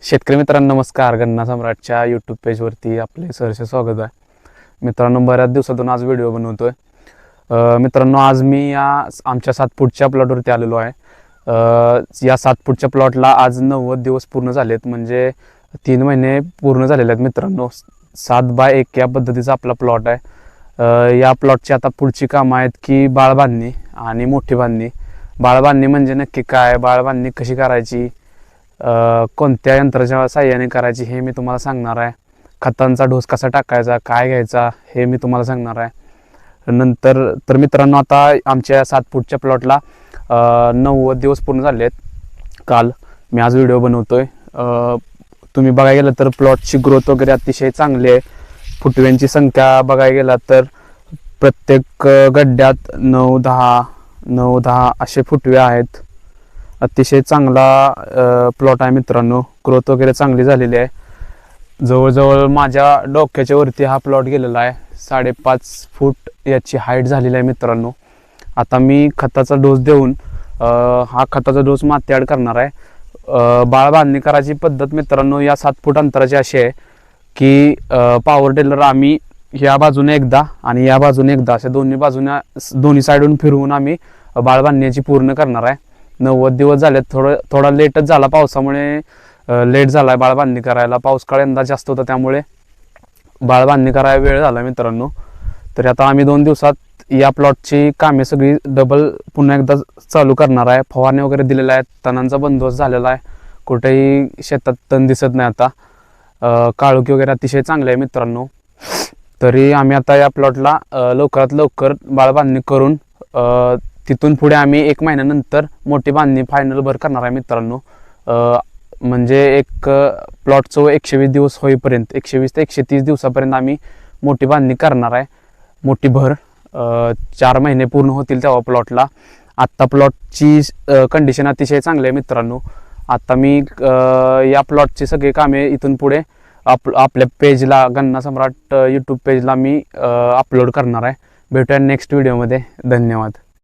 शेतकरी मित्रांनो नमस्कार. गन्ना सम्राटच्या यूट्यूब पेजवरती आपले सहर्ष स्वागत आहे. मित्रांनो बऱ्याच दिवसातून आज व्हिडिओ बनवतोय. मित्रांनो आज मी या आमच्या 7 फूटच्या प्लॉटवरती आलेलो आहे. या 7 फूटच्या प्लॉटला आज 90 दिवस पूर्ण झालेत, म्हणजे 3 महिने पूर्ण झालेले आहेत. मित्रांनो 7x1 या पद्धतीचा आपला प्लॉट आहे. या प्लॉटची आता पुढची कामं आहेत की बाळ बांधणी आणि मोठी बांधणी. बाळ बांधणी म्हणजे नक्की काय, बाळ बांधणी कशी करायची, कोणत्या यंत्राच्या साह्याने करायची हे मी तुम्हाला सांगणार आहे. खतांचा डोस कसा टाकायचा, काय घ्यायचा हे मी तुम्हाला सांगणार आहे. नंतर तर मित्रांनो आता आमच्या 7 फूटच्या प्लॉटला 90 दिवस पूर्ण झाले आहेत. काल मी आज व्हिडिओ बनवतोय. तुम्ही बघायला गेलं तर प्लॉटची ग्रोथ वगैरे अतिशय चांगली आहे. फुटव्यांची संख्या बघायला गेला तर प्रत्येक गड्ड्यात 9-10 असे फुटवे आहेत. अतिशय चांगला प्लॉट आहे मित्रांनो. ग्रोथ वगैरे चांगली झालेली आहे. जवळजवळ माझ्या डोक्याच्या वरती हा प्लॉट गेलेला आहे. 5.5 फूट याची हाईट झालेली आहे मित्रांनो. आता मी खताचा डोस देऊन हा खताचा डोस माती ॲड करणार आहे. बाळ बांधणी करायची पद्धत मित्रांनो या 7 फूट अंतराची अशी आहे की पॉवर टेलर आम्ही ह्या बाजूने एकदा आणि या बाजूने एकदा अशा दोन्ही साईडून फिरवून आम्ही बाळ बांधण्याची पूर्ण करणार आहे. 90 दिवस झाले. थोडा लेटच झाला, पावसामुळे लेट झाला बाळ बांधणी करायला. पाऊस काळ यंदा जास्त होता त्यामुळे बाळ बांधणी करायला वेळ झाला मित्रांनो. तर आता आम्ही 2 दिवसात या प्लॉटची कामे सगळी डबल पुन्हा एकदा चालू करणार आहे. फवारणी वगैरे दिलेला आहे, तणांचा बंदोबस्त झालेला आहे. कुठेही शेतात तण दिसत नाही आता. काळोखी वगैरे अतिशय चांगले आहे मित्रांनो. तरी आम्ही आता या प्लॉटला लवकरात लवकर बाळ बांधणी करून तिथून पुढे आम्ही 1 महिन्यानंतर मोठी बांधणी फायनल भर करणार आहे मित्रांनो. म्हणजे एक प्लॉटचं 120 दिवस होईपर्यंत 120 ते 130 दिवसापर्यंत आम्ही मोठी बांधणी करणार आहे. मोठी भर 4 महिने पूर्ण होतील तेव्हा प्लॉटला. आत्ता प्लॉटची कंडिशन अतिशय चांगली आहे मित्रांनो. आता मी या प्लॉटची सगळी कामे इथून पुढे आपल्या पेजला, गन्ना सम्राट यूट्यूब पेजला मी अपलोड करणार आहे. भेटूया नेक्स्ट व्हिडिओमध्ये. धन्यवाद.